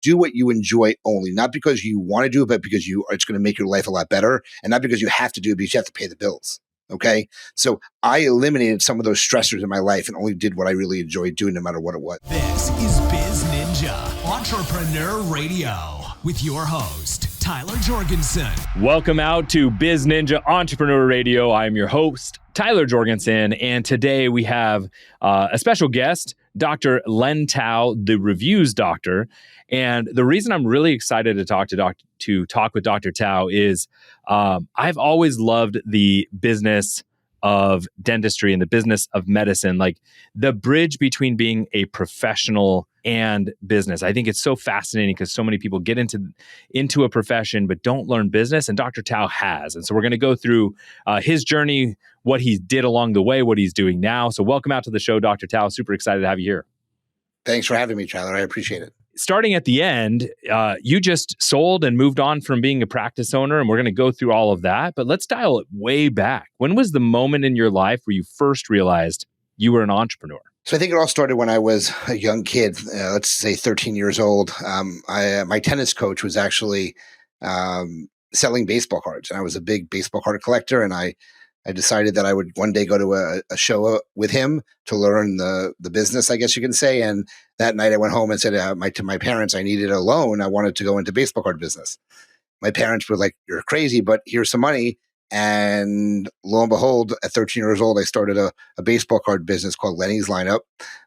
do what you enjoy only, not because you want to do it, but because it's going to make your life a lot better, and not because you have to do it because you have to pay the bills. Okay. So I eliminated some of those stressors in my life and only did what I really enjoyed doing, no matter what it was. This is Biz Ninja Entrepreneur Radio with your host, Tyler Jorgensen. Welcome out to Biz Ninja Entrepreneur Radio. I'm your host, Tyler Jorgensen, and today we have a special guest, Dr. Len Tau, the reviews doctor. And the reason I'm really excited to talk with Dr. Tau is I've always loved the business of dentistry and the business of medicine, like the bridge between being a professional and business. I think it's so fascinating because so many people get into a profession but don't learn business, and Dr. Tau has. And so we're going to go through his journey, what he did along the way, what he's doing now. So welcome out to the show, Dr. Tau. Super excited to have you here. Thanks for having me, Tyler. I appreciate it. Starting at the end, you just sold and moved on from being a practice owner, and we're going to go through all of that. But let's dial it way back. When was the moment in your life where you first realized you were an entrepreneur? So I think it all started when I was a young kid, let's say 13 years old. My tennis coach was actually selling baseball cards, and I was a big baseball card collector, and I decided that I would one day go to a show with him to learn the business, I guess you can say. And that night I went home and said to my parents, I needed a loan. I wanted to go into baseball card business. My parents were like, "You're crazy, but here's some money." And lo and behold, at 13 years old, I started a baseball card business called Lenny's Lineup.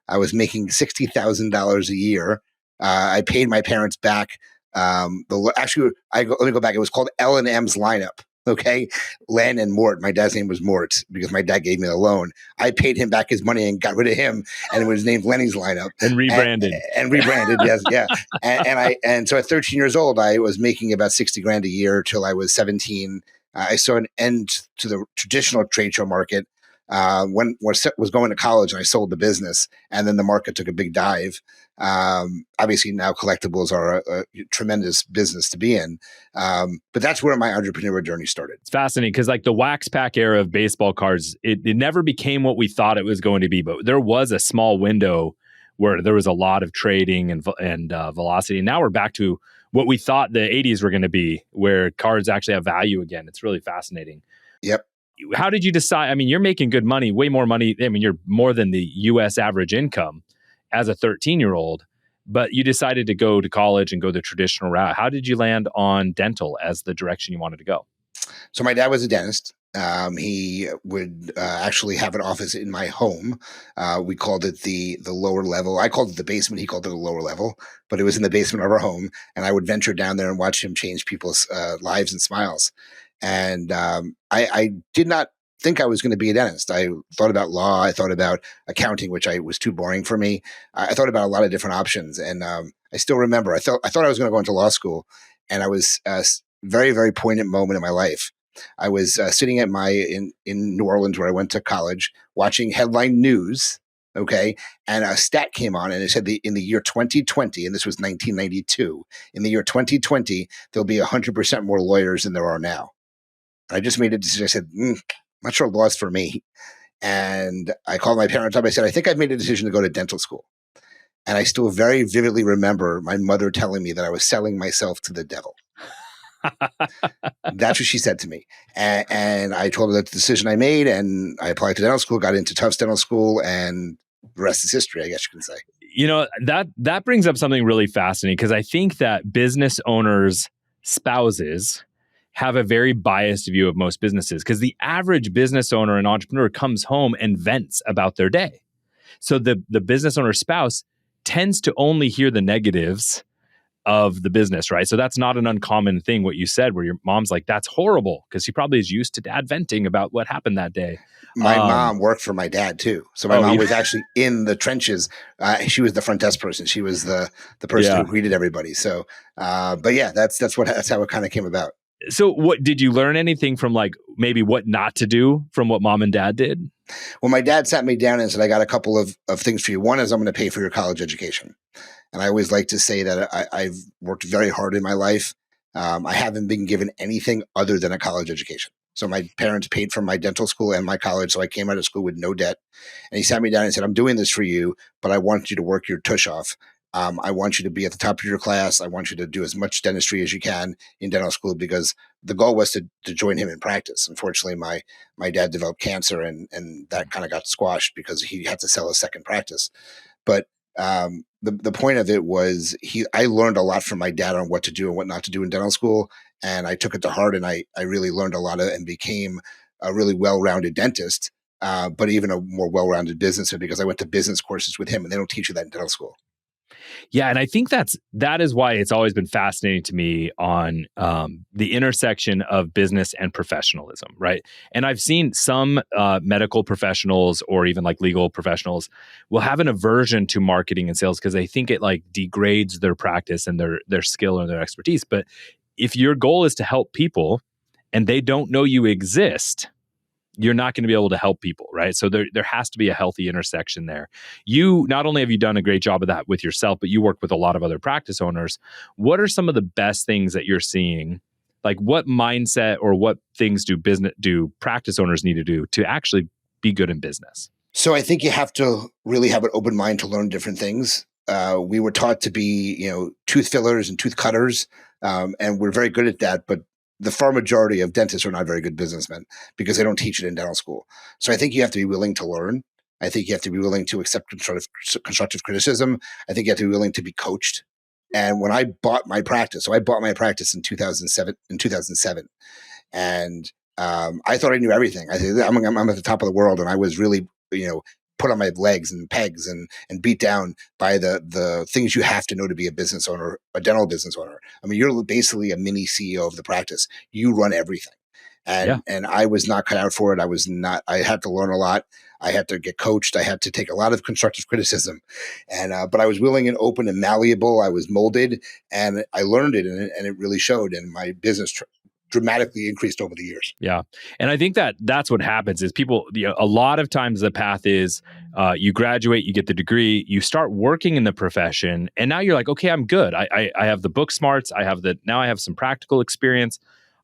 I was making $60,000 a year. I paid my parents back. Let me go back. It was called L&M's Lineup. Okay. Len and Mort. My dad's name was Mort because my dad gave me the loan. I paid him back his money and got rid of him, and it was named Lenny's Lineup. And rebranded. And rebranded, yes, yeah. And so at 13 years old, I was making about $60,000 a year till I was 17. I saw an end to the traditional trade show market when I was going to college, and I sold the business, and then the market took a big dive. Obviously now collectibles are a tremendous business to be in. But that's where my entrepreneurial journey started. It's fascinating because like the wax pack era of baseball cards, it never became what we thought it was going to be, but there was a small window where there was a lot of trading and velocity. And now we're back to what we thought the 80s were going to be, where cards actually have value again. It's really fascinating. Yep. How did you decide? I mean, you're making good money, way more money. I mean, you're more than the U.S. average income as a 13-year-old, but you decided to go to college and go the traditional route. How did you land on dental as the direction you wanted to go? So my dad was a dentist. He would actually have an office in my home. We called it the lower level. I called it the basement. He called it the lower level, but it was in the basement of our home. And I would venture down there and watch him change people's lives and smiles. And I did not think I was going to be a dentist. I thought about law. I thought about accounting, which was too boring for me. I thought about a lot of different options. And I still remember, I thought I was going to go into law school. And I was very, very poignant moment in my life. I was sitting at in New Orleans, where I went to college, watching headline news. Okay. And a stat came on, and it said in the year 2020, and this was 1992, in the year 2020, there'll be 100% more lawyers than there are now. I just made a decision. I said, I'm not sure law's for me. And I called my parents up. I said, I think I've made a decision to go to dental school. And I still very vividly remember my mother telling me that I was selling myself to the devil. That's what she said to me. And I told her that's the decision I made, and I applied to dental school, got into Tufts Dental School, and the rest is history, I guess you can say. You know, that brings up something really fascinating, because I think that business owners' spouses have a very biased view of most businesses, because the average business owner and entrepreneur comes home and vents about their day. So the business owner's spouse tends to only hear the negatives of the business, right? So that's not an uncommon thing, what you said, where your mom's like, that's horrible, because she probably is used to dad venting about what happened that day. My mom worked for my dad too. So my mom was actually in the trenches. She was the front desk person. She was the person who greeted everybody. So, but yeah, that's how it kind of came about. So what did you learn anything from, like, maybe what not to do from what mom and dad did? Well, my dad sat me down and said, I got a couple of things for you. One is I'm going to pay for your college education. And I always like to say that I've worked very hard in my life. I haven't been given anything other than a college education. So my parents paid for my dental school and my college. So I came out of school with no debt. And he sat me down and said, I'm doing this for you, but I want you to work your tush off. I want you to be at the top of your class. I want you to do as much dentistry as you can in dental school, because the goal was to join him in practice. Unfortunately, my dad developed cancer, and that kind of got squashed because he had to sell a second practice. But the point of it was I learned a lot from my dad on what to do and what not to do in dental school, and I took it to heart, and I really learned a lot of and became a really well-rounded dentist, but even a more well-rounded businessman, because I went to business courses with him, and they don't teach you that in dental school. Yeah, and I think that is why it's always been fascinating to me on the intersection of business and professionalism, right? And I've seen some medical professionals or even like legal professionals will have an aversion to marketing and sales because they think it like degrades their practice and their skill or their expertise. But if your goal is to help people and they don't know you exist, you're not going to be able to help people, right? So there has to be a healthy intersection there. You not only have you done a great job of that with yourself, but you work with a lot of other practice owners. What are some of the best things that you're seeing? Like what mindset or what things do practice owners need to do to actually be good in business? So I think you have to really have an open mind to learn different things. We were taught to be, tooth fillers and tooth cutters, and we're very good at that. But the far majority of dentists are not very good businessmen because they don't teach it in dental school. So I think you have to be willing to learn. I think you have to be willing to accept constructive criticism. I think you have to be willing to be coached. And when I bought my practice, so I bought my practice in 2007, and I thought I knew everything. I said, I'm at the top of the world, and I was really, put on my legs and pegs and beat down by the things you have to know to be a business owner, a dental business owner. I mean, you're basically a mini CEO of the practice. You run everything. And I was not cut out for it. I had to learn a lot. I had to get coached. I had to take a lot of constructive criticism, but I was willing and open and malleable. I was molded, and I learned it, and it really showed. And my business dramatically increased over the years. Yeah. And I think that's what happens is people, a lot of times the path is you graduate, you get the degree, you start working in the profession, and now you're like, okay, I'm good. I have the book smarts. Now I have some practical experience.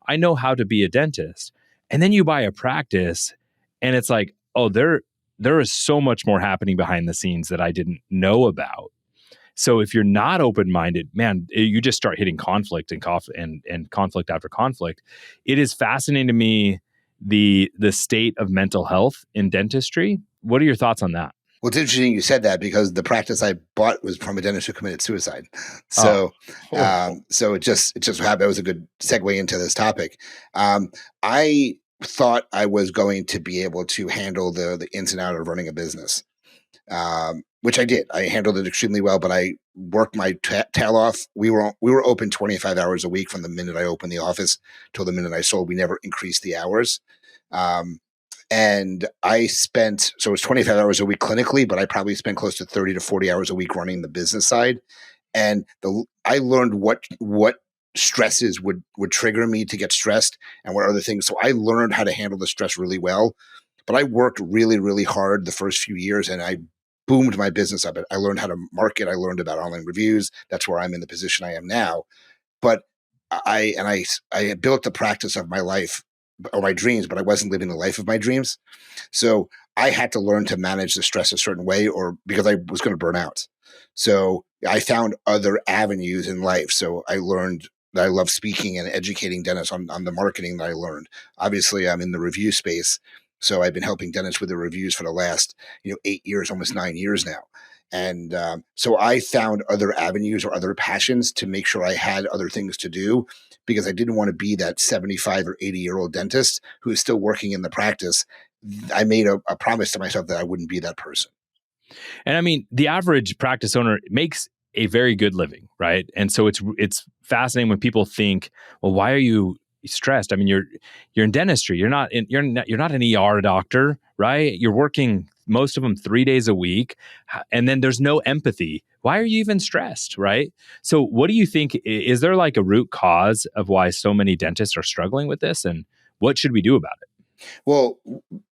I know how to be a dentist. And then you buy a practice and it's like, oh, there is so much more happening behind the scenes that I didn't know about. So if you're not open-minded, man, you just start hitting conflict and conflict after conflict. It is fascinating to me the state of mental health in dentistry. What are your thoughts on that? Well, it's interesting you said that because the practice I bought was from a dentist who committed suicide. So, so it just happened. That was a good segue into this topic. I thought I was going to be able to handle the ins and outs of running a business. Which I did. I handled it extremely well, but I worked my tail off. We were open 25 hours a week from the minute I opened the office till the minute I sold. We never increased the hours. And I spent, so it was 25 hours a week clinically, but I probably spent close to 30 to 40 hours a week running the business side. And I learned what stresses would trigger me to get stressed and what other things. So I learned how to handle the stress really well. But I worked really, really hard the first few years, and I boomed my business up. I learned how to market. I learned about online reviews. That's where I'm in the position I am now. But I built the practice of my life or my dreams, but I wasn't living the life of my dreams. So I had to learn to manage the stress a certain way, or because I was going to burn out. So I found other avenues in life. So I learned that I love speaking and educating dentists on the marketing that I learned. Obviously, I'm in the review space. So I've been helping dentists with the reviews for the last 8 years, almost 9 years now. And so I found other avenues or other passions to make sure I had other things to do, because I didn't want to be that 75 or 80-year-old dentist who is still working in the practice. I made a promise to myself that I wouldn't be that person. And I mean, the average practice owner makes a very good living, right? And so it's fascinating when people think, well, why are you stressed? I mean, you're in dentistry. You're not an ER doctor, right? You're working most of them 3 days a week, and then there's no empathy. Why are you even stressed, right? So what do you think, is there like a root cause of why so many dentists are struggling with this, and what should we do about it? Well,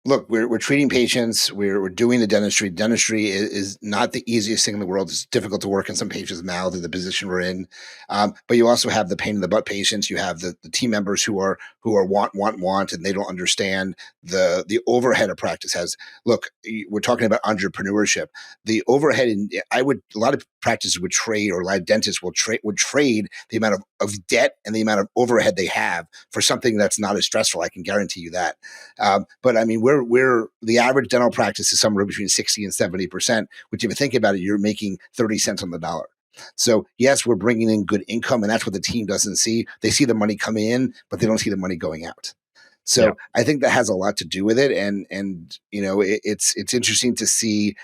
look, we're treating patients. We're doing the dentistry. Dentistry is not the easiest thing in the world. It's difficult to work in some patients' mouth in the position we're in. But you also have the pain in the butt patients. You have the team members who are want, and they don't understand the overhead a practice has. Look, we're talking about entrepreneurship. The overhead, a lot of practices would trade, or a lot of dentists would trade the amount of debt and the amount of overhead they have for something that's not as stressful. I can guarantee you that. But I mean, we're the average dental practice is somewhere between 60 and 70%, which if you think about it, you're making 30 cents on the dollar. So yes, we're bringing in good income, and that's what the team doesn't see. They see the money coming in, but they don't see the money going out. So I think that has a lot to do with it. And it's interesting to see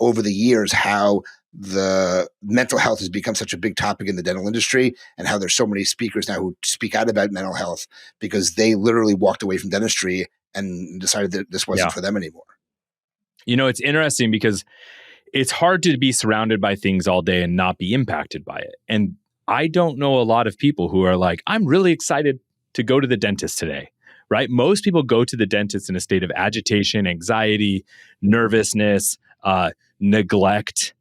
over the years how the mental health has become such a big topic in the dental industry, and how there's so many speakers now who speak out about mental health because they literally walked away from dentistry and decided that this wasn't for them anymore. It's interesting because it's hard to be surrounded by things all day and not be impacted by it. And I don't know a lot of people who are like, I'm really excited to go to the dentist today, right? Most people go to the dentist in a state of agitation, anxiety, nervousness, neglect.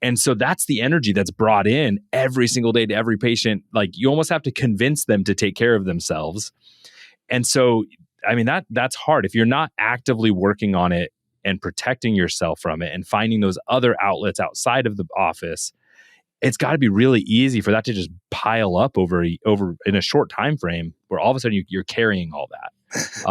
And so that's the energy that's brought in every single day to every patient. Like, you almost have to convince them to take care of themselves. And so, I mean, that's hard. If you're not actively working on it and protecting yourself from it and finding those other outlets outside of the office, it's got to be really easy for that to just pile up over in a short time frame where all of a sudden you're carrying all that.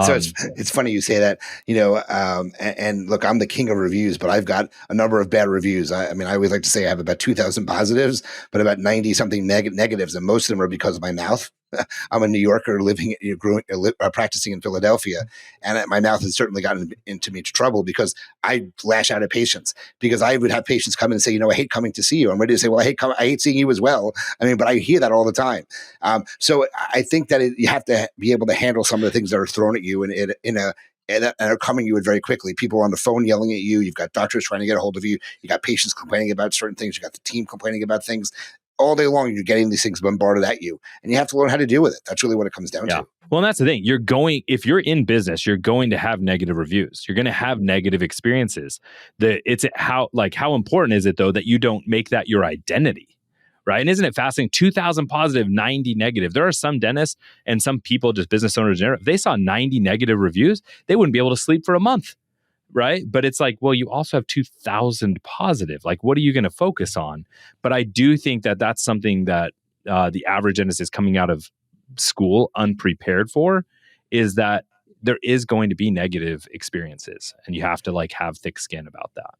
So it's funny you say that, and look, I'm the king of reviews, but I've got a number of bad reviews. I mean, I always like to say I have about 2,000 positives, but about 90 something negatives. And most of them are because of my mouth. I'm a New Yorker practicing in Philadelphia, and my mouth has certainly gotten into me to trouble because I lash out at patients, because I would have patients come in and say, I hate coming to see you. I'm ready to say, well, I hate seeing you as well. I mean, but I hear that all the time. So I think that you have to be able to handle some of the things that are thrown at you and are coming to you very quickly. People are on the phone yelling at you. You've got doctors trying to get a hold of you. You got patients complaining about certain things. You got the team complaining about things. All day long, you're getting these things bombarded at you, and you have to learn how to deal with it. That's really what it comes down to. Well, and that's the thing. If you're in business, you're going to have negative reviews. You're going to have negative experiences. How important is it though that you don't make that your identity, right? And isn't it fascinating? 2,000 positive, 90 negative. There are some dentists and some people, just business owners, if they saw 90 negative reviews, they wouldn't be able to sleep for a month. Right. But it's like, well, you also have 2,000 positive. Like, what are you going to focus on? But I do think that that's something that the average dentist is coming out of school unprepared for, is that there is going to be negative experiences, and you have to have thick skin about that.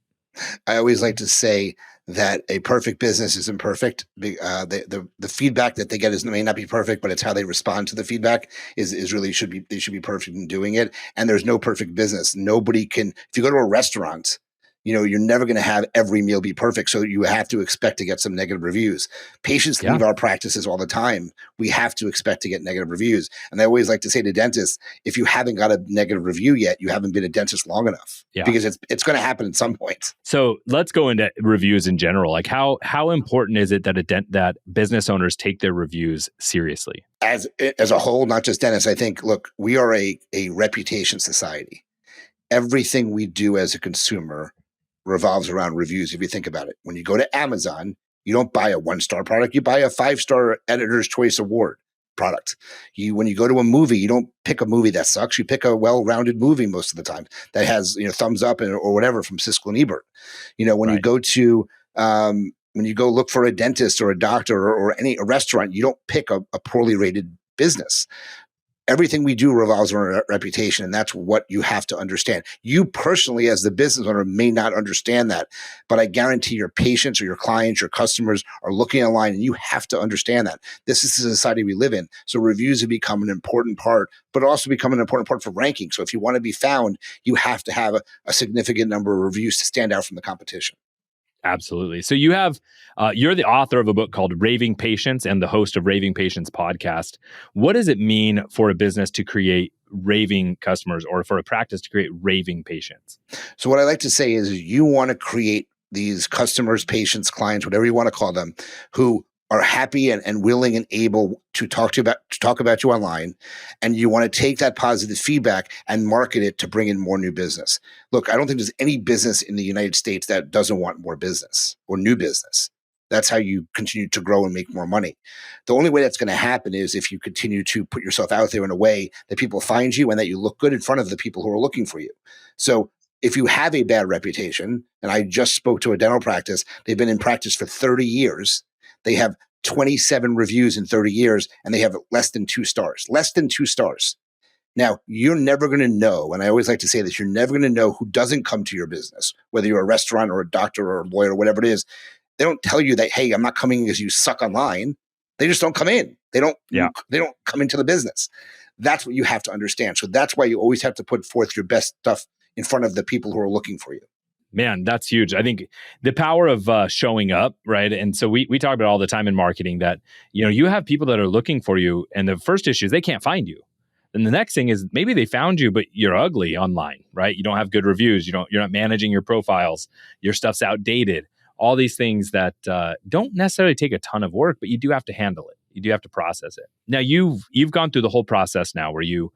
I always like to say that a perfect business isn't perfect. The feedback that they get may not be perfect, but it's how they respond to the feedback is really they should be perfect in doing it. And there's no perfect business. Nobody can. If you go to a restaurant, you're never going to have every meal be perfect. So you have to expect to get some negative reviews. Patients leave our practices all the time. We have to expect to get negative reviews. And I always like to say to dentists, if you haven't got a negative review yet, you haven't been a dentist long enough, because it's going to happen at some point. So let's go into reviews in general. Like, how important is it that business owners take their reviews seriously? As a whole, not just dentists. I think, look, we are a reputation society. Everything we do as a consumer revolves around reviews. If you think about it, when you go to Amazon, you don't buy a 1-star product, you buy a 5-star Editor's Choice Award product. When you go to a movie, you don't pick a movie that sucks, you pick a well-rounded movie most of the time that has thumbs up or whatever from Siskel and Ebert. When you go to when you go look for a dentist or a doctor or a restaurant, you don't pick a poorly rated business. Everything we do revolves around our reputation, and that's what you have to understand. You personally, as the business owner, may not understand that, but I guarantee your patients or your clients, your customers are looking online, and you have to understand that. This is the society we live in. So reviews have become an important part, but also become an important part for ranking. So if you want to be found, you have to have a significant number of reviews to stand out from the competition. Absolutely. So you have, you're the author of a book called Raving Patients and the host of Raving Patients podcast. What does it mean for a business to create raving customers, or for a practice to create raving patients? So what I like to say is you want to create these customers, patients, clients, whatever you want to call them, who are happy and willing and able to talk about you online, and you want to take that positive feedback and market it to bring in more new business. Look, I don't think there's any business in the United States that doesn't want more business or new business. That's how you continue to grow and make more money. The only way that's going to happen is if you continue to put yourself out there in a way that people find you and that you look good in front of the people who are looking for you. So if you have a bad reputation, and I just spoke to a dental practice, they've been in practice for 30 years. They have 27 reviews in 30 years, and they have less than 2 stars. Less than 2 stars. Now, you're never going to know, and I always like to say this, you're never going to know who doesn't come to your business, whether you're a restaurant or a doctor or a lawyer or whatever it is. They don't tell you that, hey, I'm not coming because you suck online. They just don't come in. They don't come into the business. That's what you have to understand. So that's why you always have to put forth your best stuff in front of the people who are looking for you. Man, that's huge. I think the power of showing up, right? And so we talk about it all the time in marketing that, you have people that are looking for you, and the first issue is they can't find you. And the next thing is maybe they found you, but you're ugly online, right? You don't have good reviews. You're not managing your profiles. Your stuff's outdated. All these things that don't necessarily take a ton of work, but you do have to handle it. You do have to process it. Now you've gone through the whole process now where you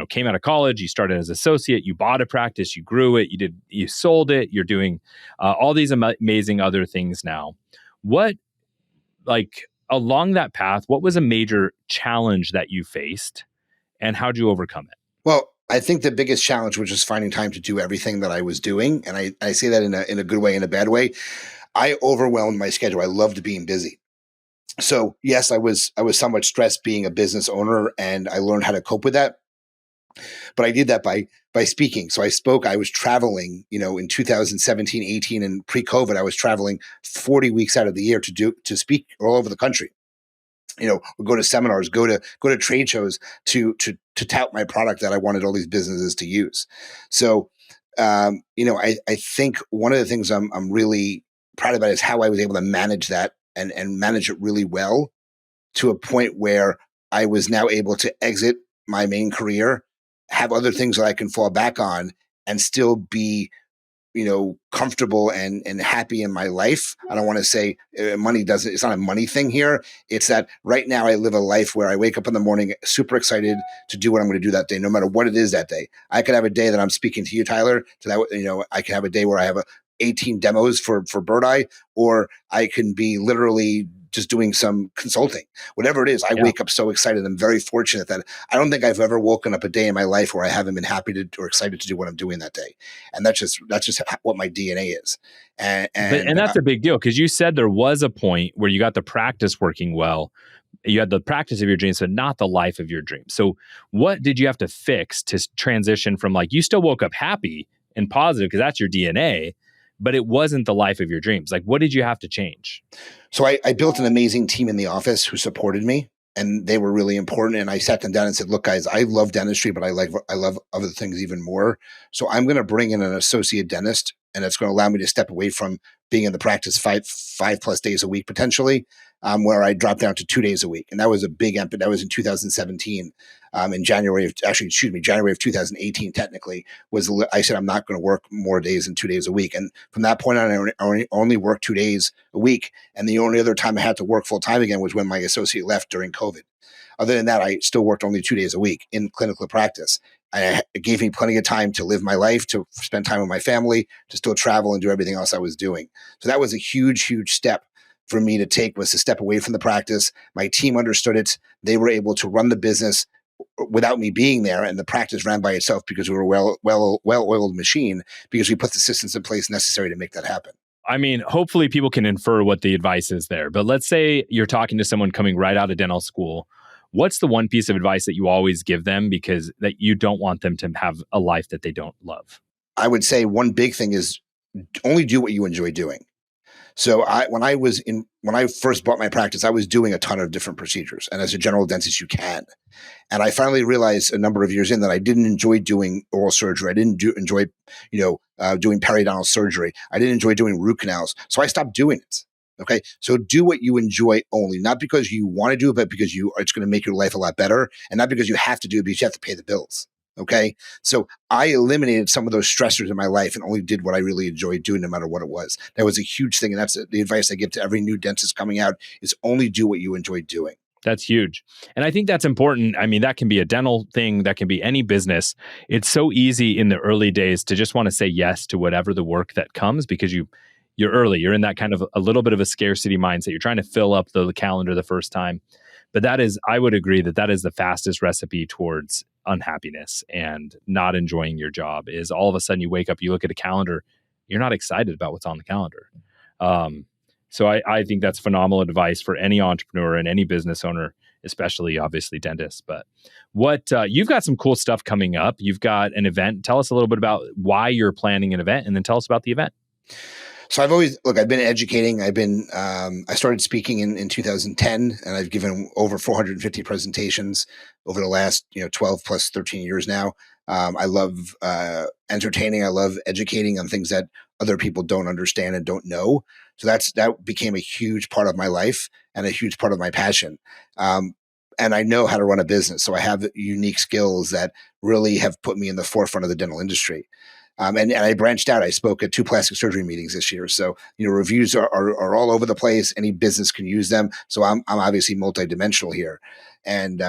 came out of college, you started as associate, you bought a practice, you grew it, you sold it, you're doing all these amazing other things now. What, along that path, what was a major challenge that you faced and how'd you overcome it? Well, I think the biggest challenge was just finding time to do everything that I was doing. And I say that in a good way, in a bad way. I overwhelmed my schedule. I loved being busy. So yes, I was somewhat stressed being a business owner, and I learned how to cope with that. But I did that by speaking. So I was traveling, in 2017, 18, and pre-COVID, I was traveling 40 weeks out of the year to speak all over the country. Go to seminars, go to trade shows to tout my product that I wanted all these businesses to use. So, I think one of the things I'm really proud about is how I was able to manage that and manage it really well, to a point where I was now able to exit my main career, have other things that I can fall back on, and still be, comfortable and happy in my life. I don't want to say money doesn't, it's not a money thing here. It's that right now I live a life where I wake up in the morning super excited to do what I'm going to do that day, no matter what it is that day. I could have a day that I'm speaking to you, Tyler, to that, I can have a day where I have 18 demos for Bird Eye, or I can be literally just doing some consulting, whatever it is. I wake up so excited. I'm very fortunate that I don't think I've ever woken up a day in my life where I haven't been happy or excited to do what I'm doing that day. And that's just what my DNA is. And that's a big deal, because you said there was a point where you got the practice working well. You had the practice of your dreams, but not the life of your dreams. So what did you have to fix to transition from, you still woke up happy and positive because that's your DNA, but it wasn't the life of your dreams? What did you have to change? So I built an amazing team in the office who supported me, and they were really important. And I sat them down and said, look, guys, I love dentistry, but I love other things even more. So I'm going to bring in an associate dentist, and it's going to allow me to step away from being in the practice five plus days a week, potentially, where I dropped down to 2 days a week. And that was a big emphasis. That was in 2017. In January of 2018, technically, I said, I'm not going to work more days than 2 days a week. And from that point on, I only worked 2 days a week. And the only other time I had to work full time again was when my associate left during COVID. Other than that, I still worked only 2 days a week in clinical practice. It gave me plenty of time to live my life, to spend time with my family, to still travel and do everything else I was doing. So that was a huge, huge step for me to take, was to step away from the practice. My team understood it. They were able to run the business without me being there, and the practice ran by itself because we were a well-oiled machine, because we put the systems in place necessary to make that happen. I mean, hopefully people can infer what the advice is there. But let's say you're talking to someone coming right out of dental school. What's the one piece of advice that you always give them, because that you don't want them to have a life that they don't love? I would say one big thing is only do what you enjoy doing. So when I first bought my practice, I was doing a ton of different procedures. And as a general dentist, you can. And I finally realized a number of years in that I didn't enjoy doing oral surgery. I didn't enjoy, doing periodontal surgery. I didn't enjoy doing root canals. So I stopped doing it. Okay. So do what you enjoy only, not because you want to do it, but because it's going to make your life a lot better, and not because you have to do it, because you have to pay the bills. Okay. So I eliminated some of those stressors in my life and only did what I really enjoyed doing, no matter what it was. That was a huge thing. And that's the advice I give to every new dentist coming out, is only do what you enjoy doing. That's huge. And I think that's important. I mean, that can be a dental thing, that can be any business. It's so easy in the early days to just want to say yes to whatever the work that comes, because you're early. You're in that kind of a little bit of a scarcity mindset. You're trying to fill up the calendar the first time. But I would agree that is the fastest recipe towards unhappiness and not enjoying your job. Is all of a sudden you wake up, you look at a calendar, you're not excited about what's on the calendar. So I think that's phenomenal advice for any entrepreneur and any business owner, especially obviously dentists. But what you've got some cool stuff coming up. You've got an event. Tell us a little bit about why you're planning an event, and then tell us about the event. So I've been educating. I started speaking in 2010, and I've given over 450 presentations over the last, 12 plus 13 years now. I love entertaining. I love educating on things that other people don't understand and don't know. So that became a huge part of my life and a huge part of my passion. And I know how to run a business. So I have unique skills that really have put me in the forefront of the dental industry. And I branched out. I spoke at 2 plastic surgery meetings this year. So, reviews are all over the place. Any business can use them. So I'm obviously multidimensional here. And,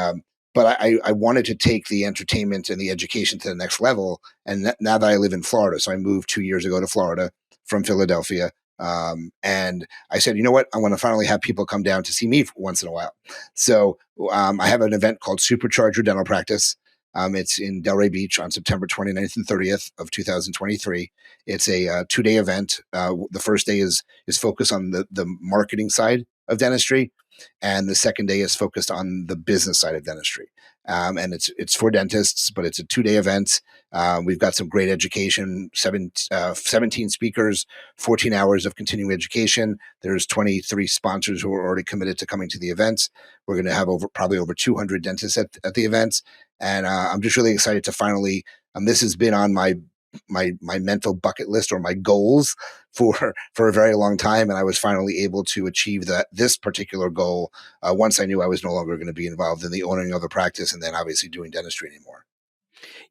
but I wanted to take the entertainment and the education to the next level. And now that I live in Florida, so I moved 2 years ago to Florida from Philadelphia. And I said, you know what? I want to finally have people come down to see me once in a while. So I have an event called Supercharge Your Dental Practice. It's in Delray Beach on September 29th and 30th of 2023. It's a 2-day event. The first day is focused on the marketing side of dentistry, and the second day is focused on the business side of dentistry. And it's for dentists, but it's a 2-day event. We've got some great education, 17 speakers, 14 hours of continuing education. There's 23 sponsors who are already committed to coming to the events. We're going to have probably over 200 dentists at the events. And I'm just really excited to finally, this has been on my mental bucket list or my goals for a very long time. And I was finally able to achieve this particular goal once I knew I was no longer going to be involved in the owning of a practice and then obviously doing dentistry anymore.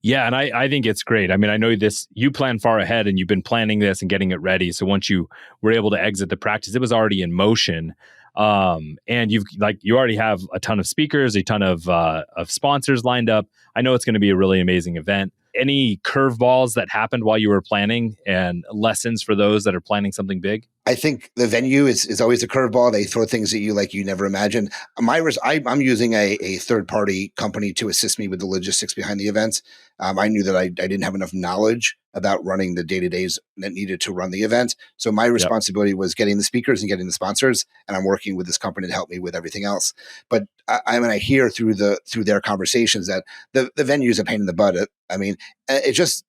Yeah. And I think it's great. I mean, I know you plan far ahead and you've been planning this and getting it ready. So once you were able to exit the practice, it was already in motion. And you already have a ton of speakers, a ton of sponsors lined up. I know it's going to be a really amazing event. Any curveballs that happened while you were planning and lessons for those that are planning something big? I think the venue is always a curveball. They throw things at you like you never imagined. I'm using a third-party company to assist me with the logistics behind the events. I knew that I didn't have enough knowledge about running the day-to-days that needed to run the event. So my responsibility was getting the speakers and getting the sponsors, and I'm working with this company to help me with everything else. But I hear through their conversations that the venue is a pain in the butt. I mean, it just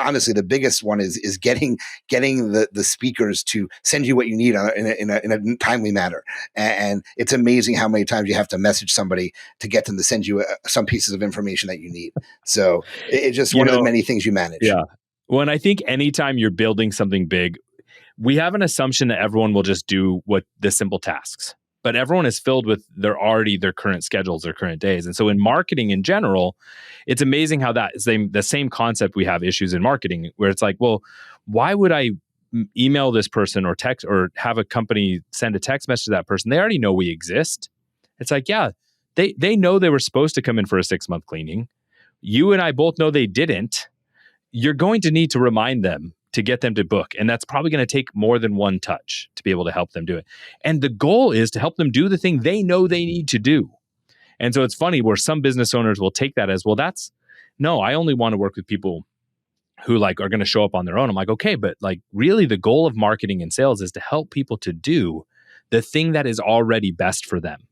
honestly, the biggest one is getting the speakers to send you what you need in a timely manner. And it's amazing how many times you have to message somebody to get them to send you some pieces of information that you need. So it's just one of the many things you manage. Yeah. Well, I think anytime you're building something big, we have an assumption that everyone will just do the simple tasks. But everyone is filled with their current schedules, their current days. And so in marketing in general, it's amazing how the same concept we have issues in marketing where it's like, well, why would I email this person or text or have a company send a text message to that person? They already know we exist. It's like, yeah, they know they were supposed to come in for a 6-month cleaning. You and I both know they didn't. You're going to need to remind them to get them to book. And that's probably going to take more than one touch to be able to help them do it. And the goal is to help them do the thing they know they need to do. And so it's funny where some business owners will take that as, well, I only want to work with people who are going to show up on their own. I'm like, okay, but really the goal of marketing and sales is to help people to do the thing that is already best for them.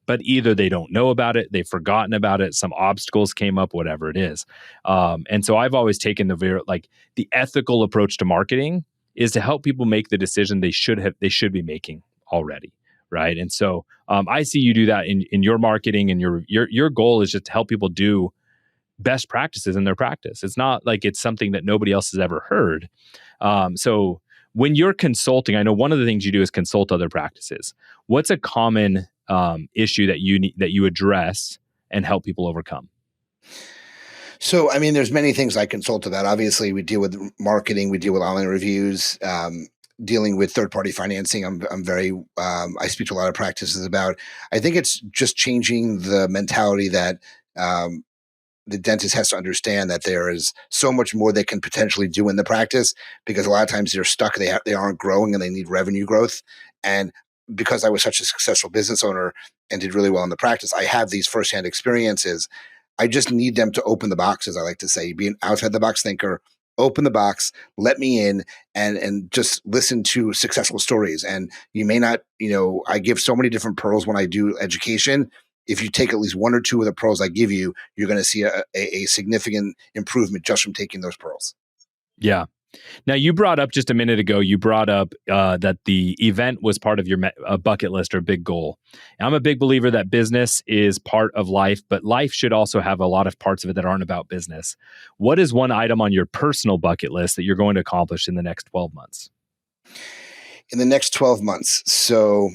But either they don't know about it, they've forgotten about it, some obstacles came up, whatever it is. And so I've always taken the ethical approach to marketing is to help people make the decision they should be making already, right? And so I see you do that in your marketing, and your goal is just to help people do best practices in their practice. It's not like it's something that nobody else has ever heard. So when you're consulting, I know one of the things you do is consult other practices. What's a common issue that you address and help people overcome? So, I mean, there's many things I consult about. Obviously, we deal with marketing, we deal with online reviews, dealing with third-party financing. I speak to a lot of practices about. I think it's just changing the mentality that the dentist has to understand that there is so much more they can potentially do in the practice, because a lot of times they're stuck. They aren't growing and they need revenue growth. And because I was such a successful business owner and did really well in the practice, I have these firsthand experiences. I just need them to open the box, as I like to say, be an outside the box thinker, open the box, let me in, and just listen to successful stories. And you may not, I give so many different pearls when I do education. If you take at least one or two of the pearls I give you, you're going to see a significant improvement just from taking those pearls. Yeah. Now, you brought up just a minute ago, that the event was part of your bucket list or big goal. And I'm a big believer that business is part of life, but life should also have a lot of parts of it that aren't about business. What is one item on your personal bucket list that you're going to accomplish in the next 12 months? In the next 12 months. So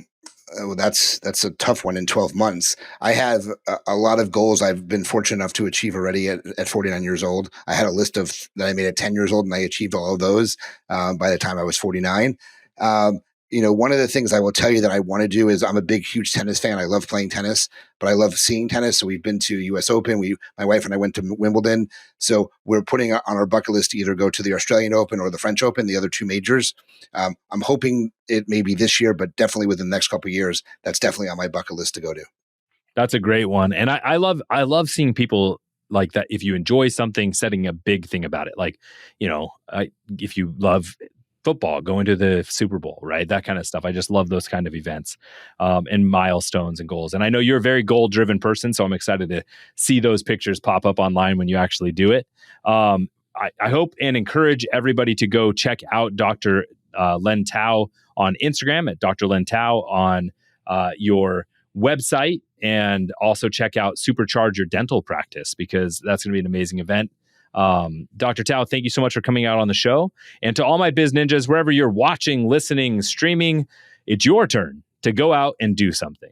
that's a tough one in 12 months. I have a lot of goals I've been fortunate enough to achieve already at 49 years old. I had a list that I made at 10 years old, and I achieved all of those by the time I was 49. One of the things I will tell you that I want to do is I'm a big, huge tennis fan. I love playing tennis, but I love seeing tennis. So we've been to US Open. My wife and I went to Wimbledon. So we're putting on our bucket list to either go to the Australian Open or the French Open, the other two majors. I'm hoping it may be this year, but definitely within the next couple of years, that's definitely on my bucket list to go to. That's a great one. And I love seeing people like that. If you enjoy something, setting a big thing about it. Like, if you love football, going to the Super Bowl, right? That kind of stuff. I just love those kind of events and milestones and goals. And I know you're a very goal-driven person, so I'm excited to see those pictures pop up online when you actually do it. I hope and encourage everybody to go check out Dr. Len Tau on Instagram at Dr. Len Tau on your website, and also check out Supercharge Your Dental Practice, because that's going to be an amazing event. Dr. Tau, thank you so much for coming out on the show. And to all my biz ninjas, wherever you're watching, listening, streaming, it's your turn to go out and do something.